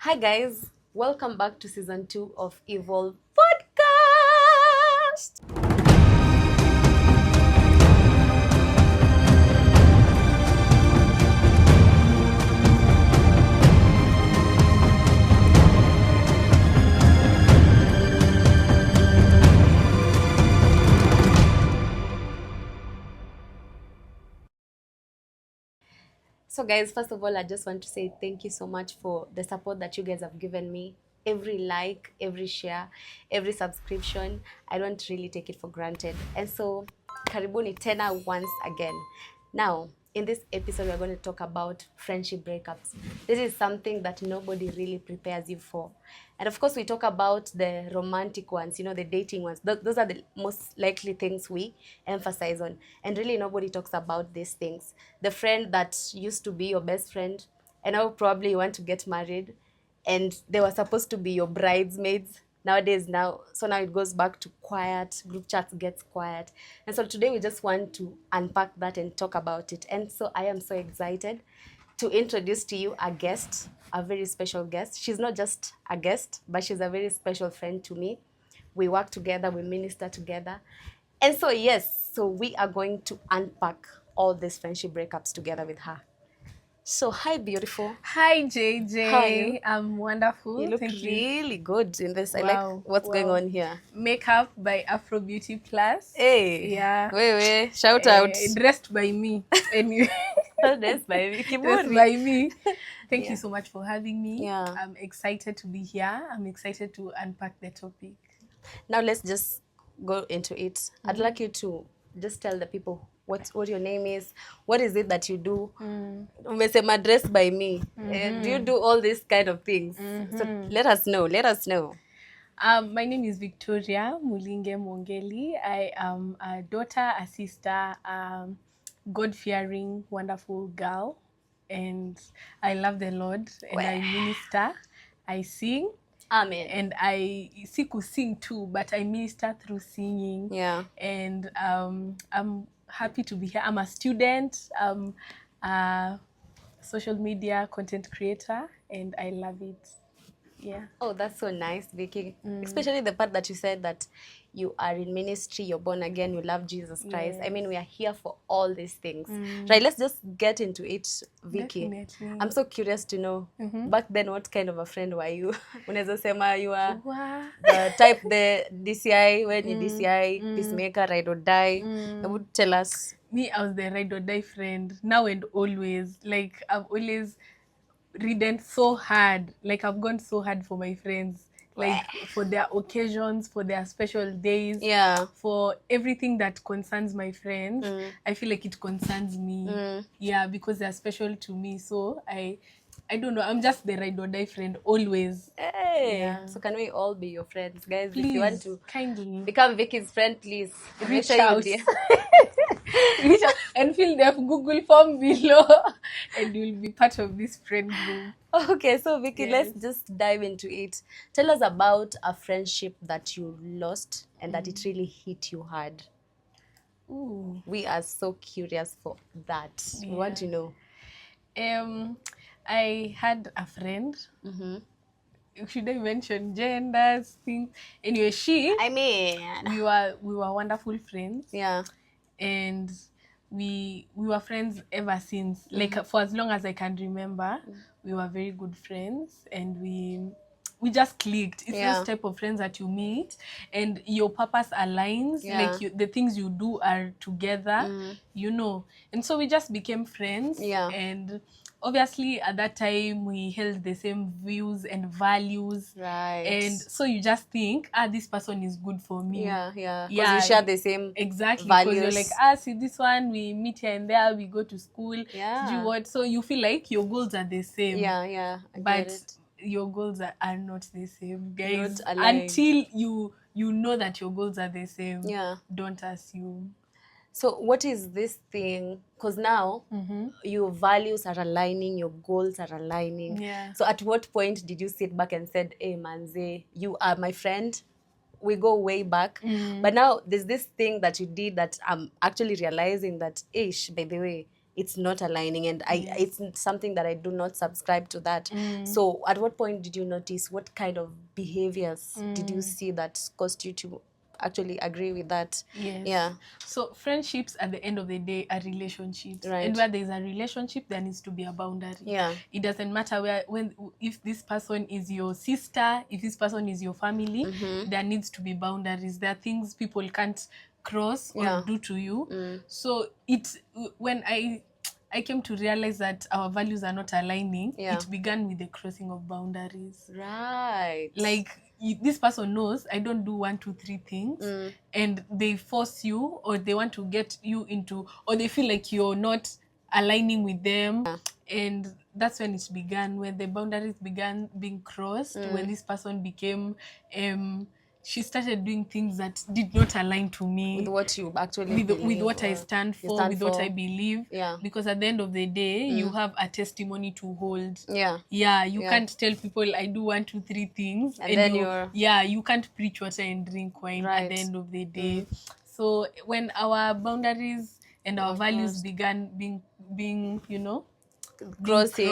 Hi guys, welcome back to season 2 of Evolve Podcast. So guys, first of all, I just want to say thank you so much for the support that you guys have given me. Every like, every share, every subscription, I don't really take it for granted. And so, karibuni tena once again. Now, in this episode, we're going to talk about friendship breakups. This is something that nobody really prepares you for. And of course, we talk about the romantic ones, the dating ones. Those are the most likely things we emphasize on. And really, nobody talks about these things. The friend that used to be your best friend, and now probably you want to get married, and they were supposed to be your bridesmaids. So now it goes back to quiet, group chats gets quiet. And so today we just want to unpack that and talk about it. And so I am so excited to introduce to you a guest, a very special guest. She's not just a guest, but she's a very special friend to me. We work together, we minister together. And so yes, so we are going to unpack all these friendship breakups together with her. So hi, beautiful. Hi, JJ. How are you? I'm wonderful. You look Thank really good in this. I Wow, like what's going wow. on here. Makeup by Afro Beauty Plus. Hey, Yeah. wait, shout out. Dressed by me. Anyway, That's by Vicki. dressed by me. Thank Yeah. you so much for having me. Yeah. I'm excited to be here. I'm excited to unpack the topic. Now let's just go into it. I'd like you to just tell the people what your name is. What is it that you do? Umesema dressed by me. Do you do all these kind of things? So let us know. Let us know. My name is Victoria Mwongeli Mulinge. I am a daughter, a sister, God-fearing, wonderful girl. And I love the Lord and I minister. I sing. Amen. And I sing too, but I minister through singing. Yeah. And I'm happy to be here. I'm a student, a social media content creator, and I love it. Yeah. Oh, that's so nice, Vicki. Especially the part that you said that you are in ministry, you're born again, you love Jesus Christ. Yes. I mean, we are here for all these things. Right, let's just get into it, Vicki. Definitely. I'm so curious to know, back then, what kind of a friend were you? Unaweza sema you were Wow. the type, the DCI, when you DCI, peacemaker, ride or die. Would tell us. Me, I was the ride or die friend, now and always. Like, I've always ridden so hard. Like, I've gone so hard for my friends. Like, for their occasions, for their special days. Yeah. For everything that concerns my friends, I feel like it concerns me. Yeah, because they're special to me. So, I don't know. I'm just the ride or die friend, always. Hey. Yeah. So can we all be your friends, guys? Please, if you want to kindly become Vicky's friend, please reach you out. did. Reach out and fill the Google form below, and you'll be part of this friend group. Okay, so Vicki, Yes. let's just dive into it. Tell us about a friendship that you lost and that it really hit you hard. Ooh. We are so curious for that. We want to know. I had a friend. Should I mention genders, things? Anyway, I mean, we were wonderful friends. yeah. And we were friends ever since. Like, for as long as I can remember, we were very good friends, and we just clicked. It's Yeah. those type of friends that you meet and your purpose aligns. Yeah. Like, the things you do are together, and so we just became friends. Yeah. And obviously at that time we held the same views and values. Right. And so you just think, this person is good for me. Yeah. Because you share the same Exactly, because values. you're like, see this one, we meet here and there, we go to school. Yeah. Do what? So you feel like your goals are the same. Yeah. I But get it. your goals are not the same, guys. Not aligned. Until you know that your goals are the same. Yeah. Don't assume. So what is this thing? Because now your values are aligning, your goals are aligning. Yeah. So at what point did you sit back and said, hey manze, you are my friend, we go way back. But now there's this thing that you did that I'm actually realizing that, by the way, it's not aligning, and Yes. it's something that I do not subscribe to that. So at what point did you notice, what kind of behaviors did you see that caused you to actually agree with that? Yes. Yeah. So friendships at the end of the day are relationships. Right. And where there is a relationship, there needs to be a boundary. Yeah. It doesn't matter if this person is your sister, if this person is your family, there needs to be boundaries. There are things people can't cross or do to you. So when I came to realize that our values are not aligning, it began with the crossing of boundaries. Right. Like, this person knows I don't do 1, 2, 3 things, and they force you, or they want to get you into, or they feel like you're not aligning with them. And that's when it began, when the boundaries began being crossed, when this person became she started doing things that did not align to me, with what you actually with believe, what I stand for, with what I believe. Yeah. Because at the end of the day, you have a testimony to hold. Yeah. You can't tell people I do 1, 2, 3 things, And then you're you can't preach water and drink wine at the end of the day. So when our boundaries and our values began being crossing,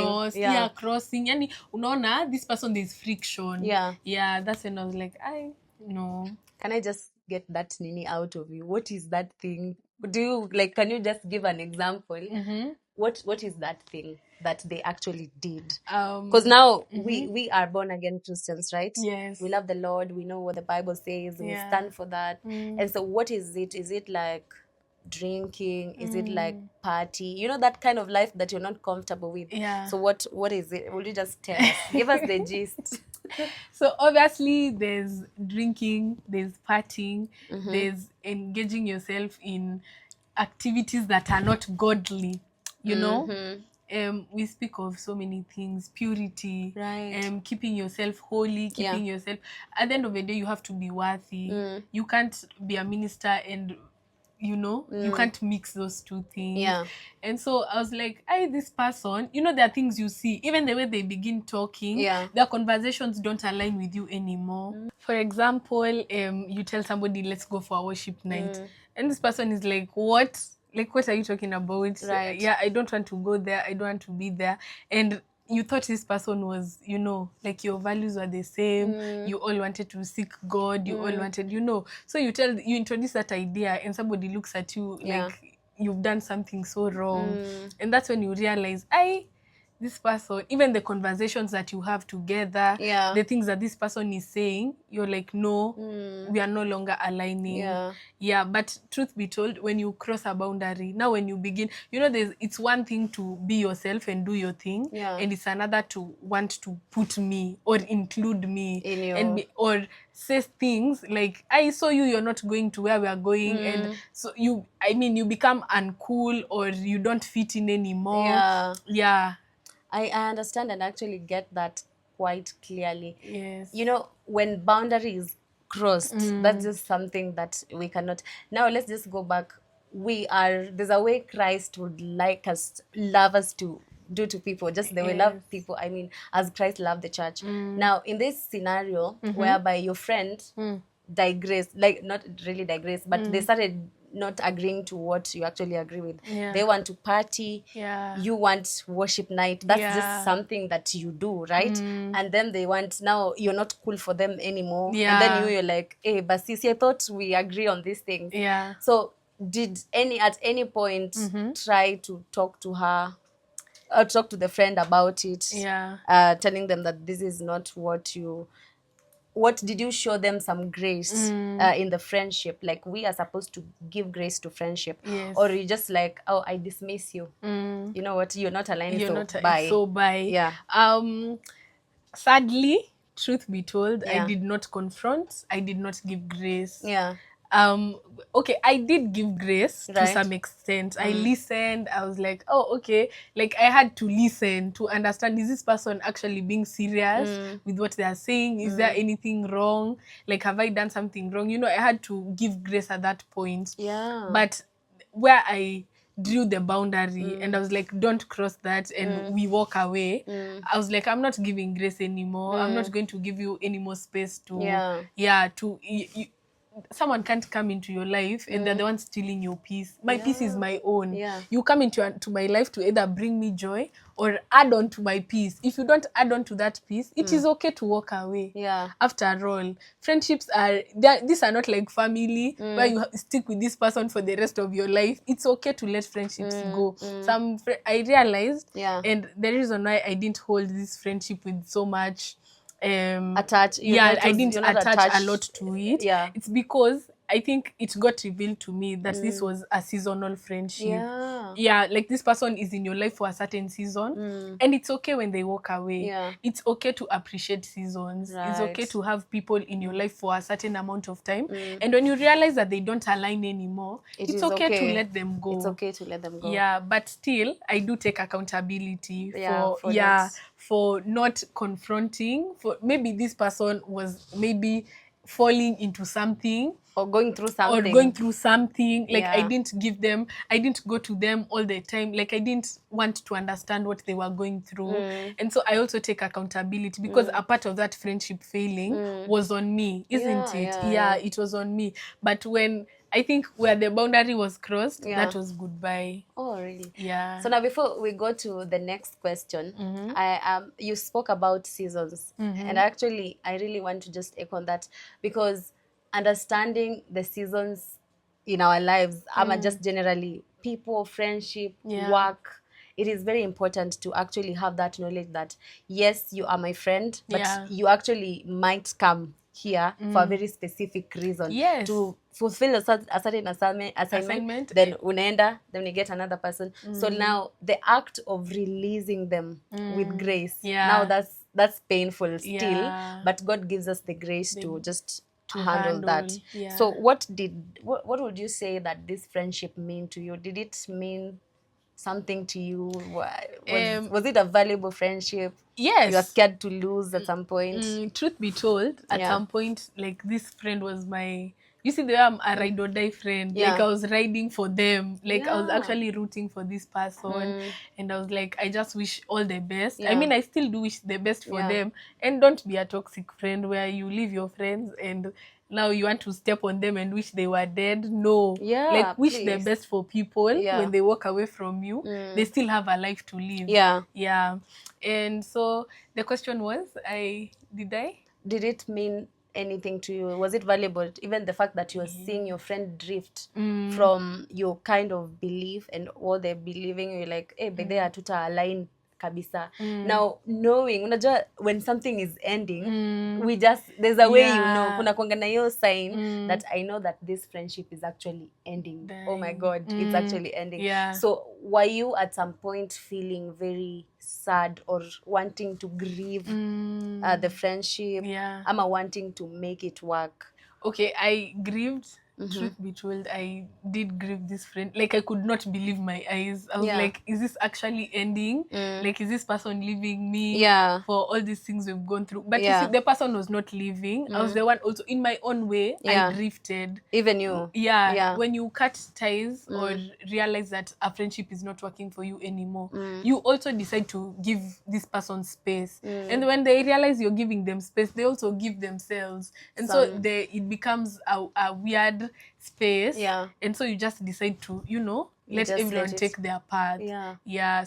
crossing, yani unaona this person, there's friction. That's when I was like, no. Can I just get that nini out of you? What is that thing? Can you just give an example? What is that thing that they actually did? Because now we are born again Christians, right? Yes. We love the Lord. We know what the Bible says. We stand for that. And so what is it? Is it like drinking? Is it like party? You know, that kind of life that you're not comfortable with. So what is it? Will you just tell us? Give us the gist. So obviously there's drinking, there's partying, there's engaging yourself in activities that are not godly, you know. We speak of so many things, purity, Right. keeping yourself holy, keeping yourself, at the end of the day you have to be worthy. You can't be a minister and you can't mix those two things. And so I was like, this person, there are things you see, even the way they begin talking, their conversations don't align with you anymore. For example, you tell somebody, let's go for a worship night, and this person is like, what? Like, what are you talking about? Right. I don't want to go there, I don't want to be there. And you thought this person was, like your values were the same. You all wanted to seek God. You all wanted, So you introduce that idea, and somebody looks at you like you've done something so wrong. And that's when you realize, this person, even the conversations that you have together, the things that this person is saying, you're like, no, we are no longer aligning. But truth be told, when you cross a boundary, now when you begin, it's one thing to be yourself and do your thing, and it's another to want to put me or include me in your... and or say things like, I saw you're not going to where we are going, and so you become uncool, or you don't fit in anymore. I understand and actually get that quite clearly. Yes. When boundaries crossed, that's just something that we cannot. Now let's just go back. There's a way Christ would love us to do to people, just the way love people. I mean, as Christ loved the church. Now, in this scenario, whereby your friend digressed, like not really digressed, but they started not agreeing to what you actually agree with. They want to party. You want worship night. That's just something that you do, right? And then they want, now you're not cool for them anymore. And then you're like, hey, but sis, I thought we agree on these things. So did at any point try to talk to her or talk to the friend about it? Telling them that this is not what did you show them some grace in the friendship? Like, we are supposed to give grace to friendship. Or you just like, oh, I dismiss you. You know what? You're not aligned, so bye. Sadly, truth be told, I did not confront. I did not give grace. Okay, I did give grace to some extent. I listened. I was like, oh, okay. Like, I had to listen to understand, is this person actually being serious with what they are saying? Is there anything wrong? Like, have I done something wrong? I had to give grace at that point. But where I drew the boundary and I was like, don't cross that, and we walk away, I was like, I'm not giving grace anymore. I'm not going to give you any more space to someone can't come into your life and they're the ones stealing your peace. My peace is my own. Yeah. You come into to my life to either bring me joy or add on to my peace. If you don't add on to that peace, it is okay to walk away. Yeah. After all, friendships these are not like family where you stick with this person for the rest of your life. It's okay to let friendships go. I realized, Yeah. and the reason why I didn't hold this friendship with so much Attach. I didn't you're not attach a attached. lot to it. Yeah. It's because I think it got revealed to me that this was a seasonal friendship. Yeah. Like this person is in your life for a certain season, and it's okay when they walk away. Yeah. It's okay to appreciate seasons. It's okay Right. to have people in your life for a certain amount of time, and when you realize that they don't align anymore, It it's is okay to okay. let them go. It's okay to let them go. Yeah, but still, I do take accountability Yeah, for that. for not confronting. For maybe this person was maybe falling into something Or going through something. Like Yeah. I didn't go to them all the time. Like I didn't want to understand what they were going through. And so I also take accountability because a part of that friendship failing was on me, isn't it? Yeah. It was on me. But when I think where the boundary was crossed, that was goodbye. Oh, really? Yeah. So now before we go to the next question, you spoke about seasons. And actually, I really want to just echo on that because understanding the seasons in our lives, just generally people, friendship, work, it is very important to actually have that knowledge that, yes, you are my friend, but you actually might come here for a very specific reason. Yes. To fulfill a certain assignment, then unaenda, then you get another person. So now the act of releasing them with grace, now that's painful still, but God gives us the grace to just handle that. So what would you say that this friendship mean to you? Did it mean something to you? Was it a valuable friendship? Yes. You were scared to lose at some point? Truth be told, at some point, like this friend was you see the way I'm a ride or die friend. Like I was riding for them. Like I was actually rooting for this person. And I was like, I just wish all the best. I mean, I still do wish the best for them. And don't be a toxic friend where you leave your friends and now you want to step on them and wish they were dead. No. Like wish the best for people when they walk away from you. They still have a life to live. Yeah. And so the question was, did it mean anything to you? Was it valuable? Even the fact that you were seeing your friend drift from your kind of belief and what they're believing, you're like, hey, but they are tuta align kabisa. Now knowing, unajua when something is ending, we just, there's a way you know, kuna kuanga na hiyo sign that I know that this friendship is actually ending. Oh my God, it's actually ending. So were you at some point feeling very sad or wanting to grieve the friendship? Ama wanting to make it work? Okay, I grieved. Truth be told, I did grieve this friend. Like I could not believe my eyes. I was like, is this actually ending? Like, is this person leaving me for all these things we've gone through? But you see, the person was not leaving. I was the one also in my own way. I drifted. Even you? When you cut ties or realize that a friendship is not working for you anymore, you also decide to give this person space. And when they realize you're giving them space, they also give themselves. And so it becomes a weird space, and so you just decide to let everyone take their part.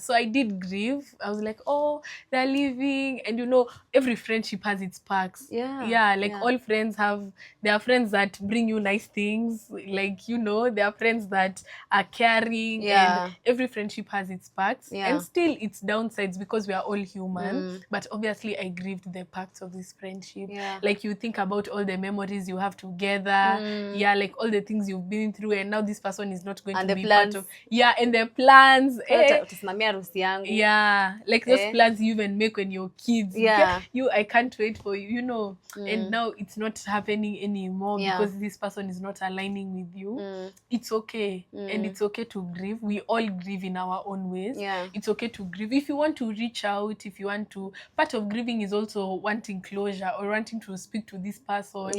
So I did grieve. I was like, oh, they're leaving. And every friendship has its perks. All friends there are friends that bring you nice things, like there are friends that are caring, and every friendship has its perks, and still its downsides because we are all human. But obviously I grieved the perks of this friendship. Like you think about all the memories you have together, like all the things you've been through, and now this person is not going to be part of and the plans. Like those plans you even make when you're kids. I can't wait for you, and now it's not happening anymore because this person is not aligning with you. It's okay. And it's okay to grieve. We all grieve in our own ways. It's okay to grieve. If you want to reach out, if you want to, part of grieving is also wanting closure or wanting to speak to this person.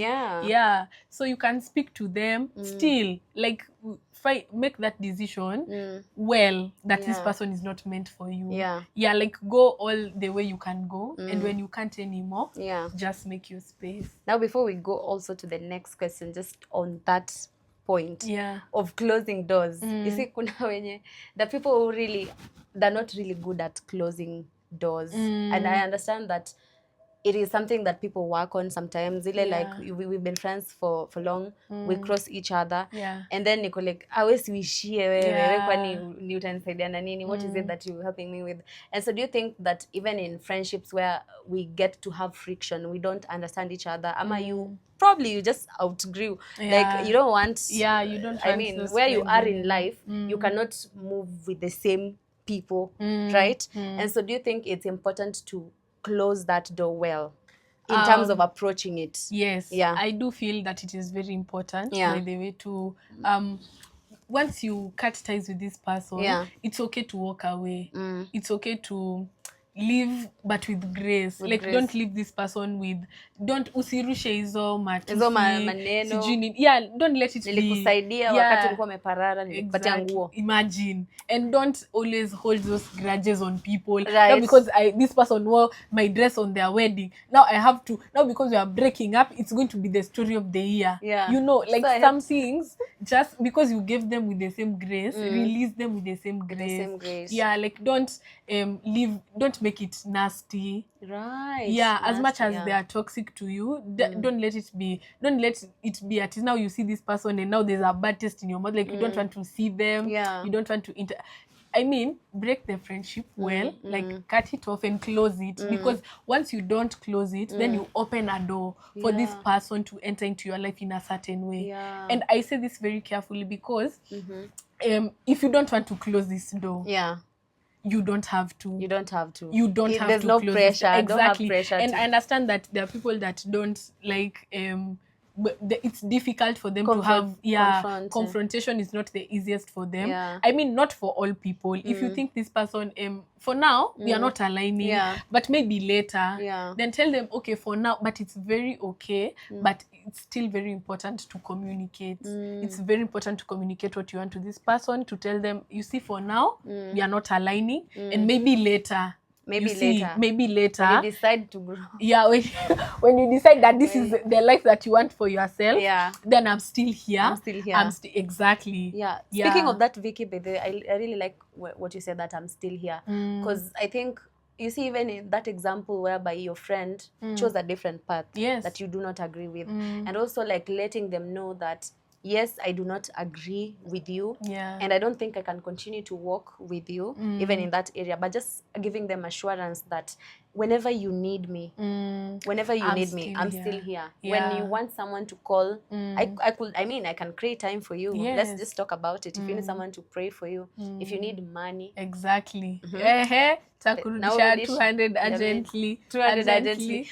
So you can speak to them still. Like make that decision well that this person is not meant for you. Like go all the way you can go, and when you can't anymore, just make your space. Now before we go also to the next question, just on that point of closing doors, you see kuna wenye the people who really, they're not really good at closing doors, and I understand that it is something that people work on sometimes. Like we've been friends for long, we cross each other, and then niko like awesi wishie wewe kwani ni utanisaidia na nini, what is it that you're helping me with? And so do you think that even in friendships where we get to have friction, we don't understand each other, ama you just outgrew, like you don't want, you don't want, I mean, where you are in life, you cannot move with the same people, right? And so do you think it's important to close that door well in terms of approaching it? Yes, I do feel that it is very important, by the way, to once you cut ties with this person, it's okay to walk away. It's okay to live, but with grace. Don't leave this person with, don't usirushe hizo maneno, don't let it nilikusaidia wakati ulikuwa umeparara, nilikupatia nguo. Imagine. And don't always hold those grudges on people. Not because this person wore my dress on their wedding, now I have to, now because we are breaking up, it's going to be the story of the year. You know, like so some things, just because you gave them with the same grace, release them with the same grace. Like don't make it nasty. As much as they are toxic to you, don't let it be at now you see this person and now there's a bad taste in your mouth, like you don't want to see them, you don't want to break the friendship well, like cut it off and close it, because once you don't close it, then you open a door for this person to enter into your life in a certain way. And I say this very carefully because if you don't want to close this door, you don't have to. There's no pressure. Exactly. Don't have pressure. And I understand that there are people that don't like it's difficult for them to have confrontation is not the easiest for them. I mean, not for all people. If you think this person for now we are not aligning, but maybe later, then tell them, okay, for now, but it's very okay, but it's still very important to communicate. It's very important to communicate what you want to this person, to tell them, you see, for now we are not aligning, and maybe later Maybe later. When you decide to grow. When you decide that this is the life that you want for yourself, then I'm still here. Exactly. Speaking of that, Vicki, I really like what you said, that I'm still here. Because I think, you see, even in that example whereby your friend chose a different path that you do not agree with. And also like letting them know that, yes, I do not agree with you, and I don't think I can continue to walk with you, even in that area, but just giving them assurance that whenever you need me, I'm still here. When you want someone to call, I can create time for you. Let's just talk about it. If you need someone to pray for you, if you need money. Exactly. Now 200 urgently. 200 urgently.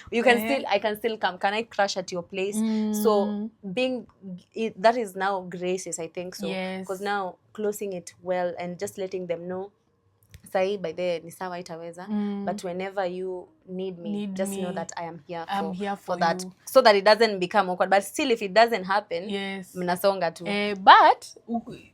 I can still come. Can I crash at your place? So that is now graces, I think so. Because now closing it well and just letting them know, say by the ni sawa itaweza, but whenever you need me, know that I am here for that, so that it doesn't become awkward. But still, if it doesn't happen, mnasonga tu. But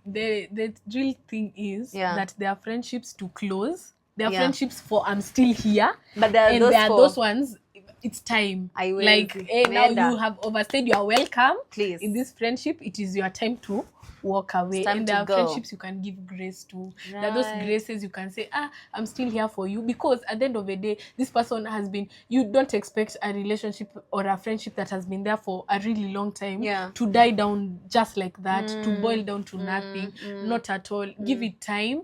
the real thing is that there are friendships to close. There are friendships for I'm still here, but there are those ones. It's time. I will. Like, now you have overstayed your welcome. Please. In this friendship, it is your time to walk away. And there are friendships you can give grace to. There are those graces you can say, I'm still here for you. Because at the end of the day, this person has been, you don't expect a relationship or a friendship that has been there for a really long time to die down just like that, to boil down to nothing. Not at all. Give it time.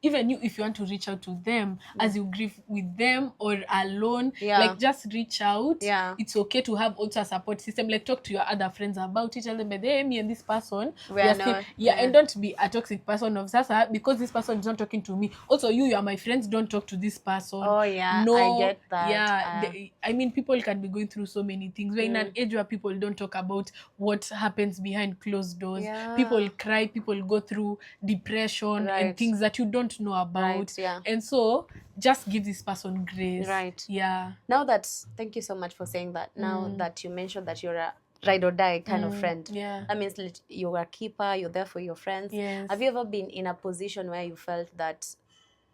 Even you, if you want to reach out to them as you grieve with them or alone, like just reach out. It's okay to have also a support system. Like talk to your other friends about it. Tell them, hey, me and this person, we are still, and don't be a toxic person of Sasa because this person is not talking to me. Also, you are my friends. Don't talk to this person. No, I get that. I mean, people can be going through so many things. We're in an age where people don't talk about what happens behind closed doors. People cry. People go through depression and things that you don't know about, and so just give this person grace. Now that, thank you so much for saying that. Now that you mentioned that you're a ride or die kind of friend. Yeah. That means you're a keeper, you're there for your friends. Yes. Have you ever been in a position where you felt that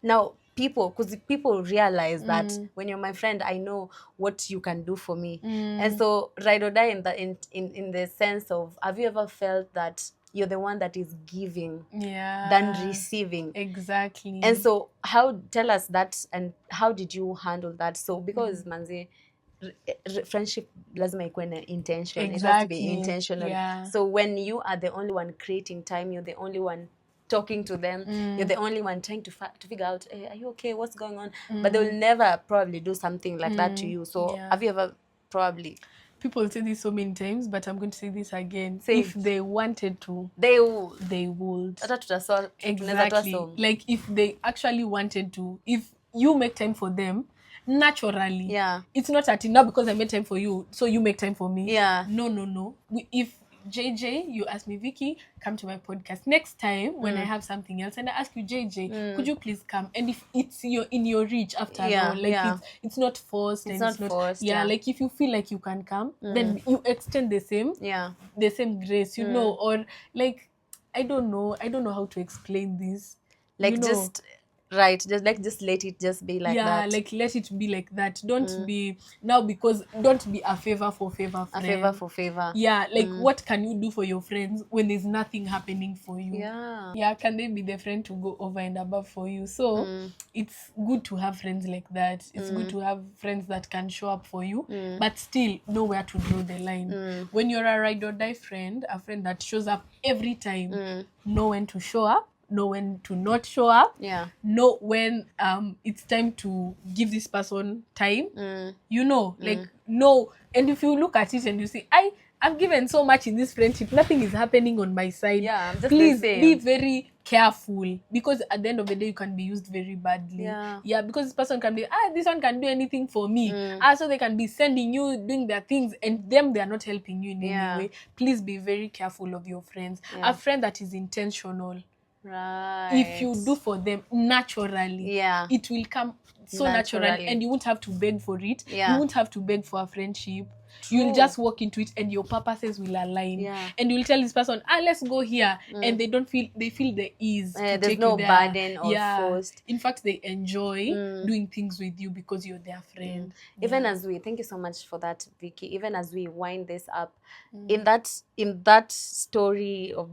now because people realize that when you're my friend, I know what you can do for me. And so ride or die in the sense of, have you ever felt that you're the one that is giving than receiving? Exactly. And so tell us that, and how did you handle that? So because manzi, friendship lazima ikuwe na intention. It has to be intentional. Yeah. So when you are the only one creating time, you're the only one talking to them, you're the only one trying to figure out, hey, are you okay, what's going on? But they will never probably do something like that to you. So have you ever probably... People say this so many times, but I'm going to say this again. Say if they wanted to, they would. Exactly. Like if they actually wanted to, if you make time for them naturally, it's not that now because I made time for you, so you make time for me. No. If JJ, you ask me, Vicki, come to my podcast next time when I have something else, and I ask you, JJ, could you please come? And if it's in your reach after all, like it's not forced, it's not forced. Like if you feel like you can come, then you extend the same grace, you know, or like I don't know how to explain this. Like, you know, just let it just be like that. Like let it be like that. Don't be now, because don't be a favor for favor friend. A favor for favor. Like what can you do for your friends when there's nothing happening for you? Can they be the friend to go over and above for you? So it's good to have friends like that. It's good to have friends that can show up for you, but still know where to draw the line. When you're a ride or die friend, a friend that shows up every time, know when to show up, know when to not show up, know when it's time to give this person time, you know, like no. And if you look at it and you see, I've given so much in this friendship, nothing is happening on my side, please be very careful, because at the end of the day you can be used very badly. Because this person can be, this one can do anything for me, so they can be sending you doing their things, and them they are not helping you in any way. Please be very careful of your friends. A friend that is intentional, if you do for them naturally, it will come so naturally, and you won't have to beg for it. You won't have to beg for a friendship. You'll just walk into it and your purposes will align. And you'll tell this person, let's go here. And they feel the ease to there's take no you there. burden or forced. In fact, they enjoy doing things with you because you're their friend. Even as thank you so much for that, Vicki. Even as we wind this up, in that story of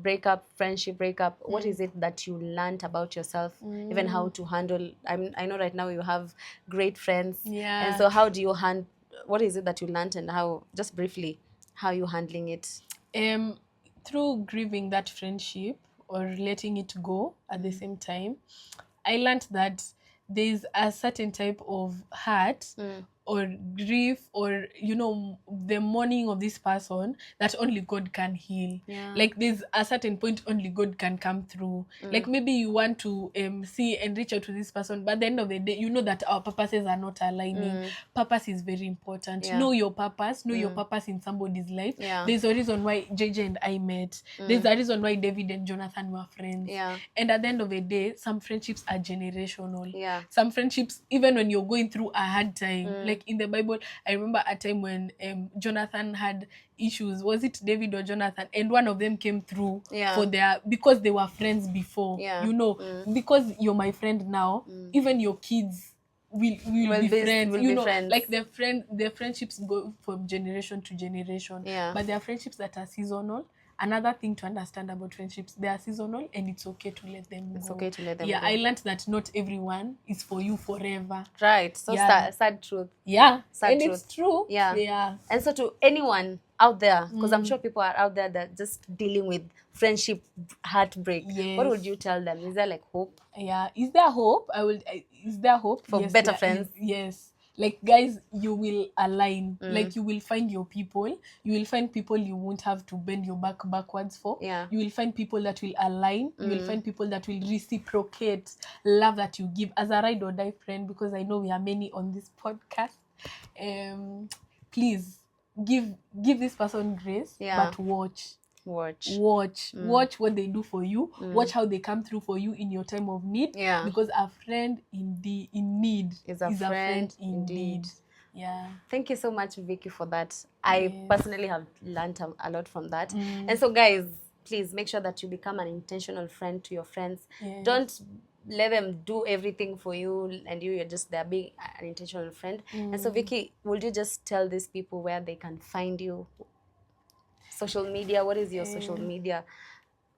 friendship breakup, what is it that you learned about yourself? Even how to handle, I know right now you have great friends. And so how do you what is it that you learned, and how, just briefly, how you handling it? Through grieving that friendship or letting it go at the same time, I learned that there's a certain type of hurt or grief, or the mourning of this person that only God can heal. Like there's a certain point only God can come through. Like maybe you want to see and reach out to this person, but at the end of the day, you know that our purposes are not aligning. Purpose is very important. Know your purpose. Know your purpose in somebody's life. There's a reason why JJ and I met. There's a reason why David and Jonathan were friends. And at the end of the day, some friendships are generational. Some friendships, even when you're going through a hard time, like in the Bible, I remember a time when Jonathan had issues. Was it David or Jonathan? And one of them came through because they were friends before. Because you're my friend now, even your kids will be friends. Like their friendships go from generation to generation. But there are friendships that are seasonal. Another thing to understand about friendships, they are seasonal, and it's okay to let them go. It's okay to let them go. I learned that not everyone is for you forever. Right. So sad truth. Sad and truth. It's true. And so to anyone out there, because I'm sure people are out there that just dealing with friendship heartbreak, what would you tell them? Is there like hope? Is there hope? Is there hope for better friends? Yes. Like, guys, you will align. Like, you will find your people. You will find people you won't have to bend your back backwards for. You will find people that will align. You will find people that will reciprocate love that you give as a ride or die friend, because I know we are many on this podcast. Please give this person grace, but watch what they do for you. Watch how they come through for you in your time of need, because a friend in need is a friend indeed. Yeah. Thank you so much, Vicky, for that. I Yes. personally have learned a lot from that. And so, guys, please make sure that you become an intentional friend to your friends. Yes. Don't let them do everything for you and you're just there being an intentional friend. And so, Vicky, would you just tell these people where they can find you? Social media, what is your social media?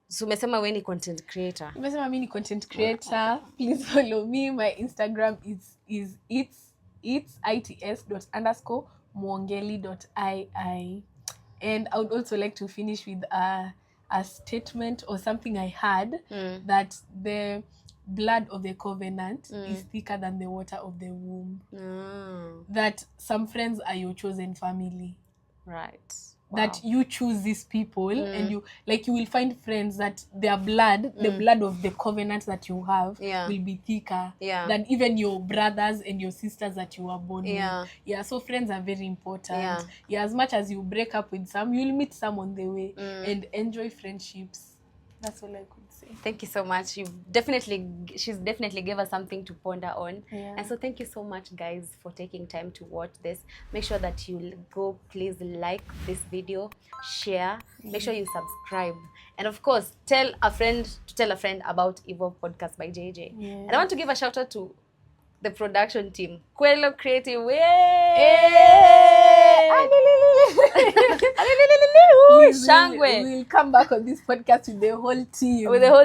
So, umesema wewe ni content creator. Nimesema mimi ni content creator. Please follow me. My Instagram is its_mwongeli.ii. And I would also like to finish with a statement or something I had, that the blood of the covenant is thicker than the water of the womb. That some friends are your chosen family. Right. That you choose these people, and you will find friends that their blood, the blood of the covenant that you have, will be thicker than even your brothers and your sisters that you were born with. Yeah, so friends are very important. Yeah, as much as you break up with some, you'll meet some on the way, and enjoy friendships. That's all I could say. Thank you so much. She's definitely gave us something to ponder on. And so thank you so much, guys, for taking time to watch this. Make sure that you go, please like this video, share, make sure you subscribe. And of course, tell a friend about Evolve Podcast by JJ. And I want to give a shout out to the production team. Kwelo Creative. We'll come back on this podcast with the whole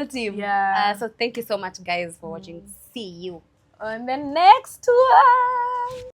team. Yeah. So thank you so much, guys, for watching. See you on the next one.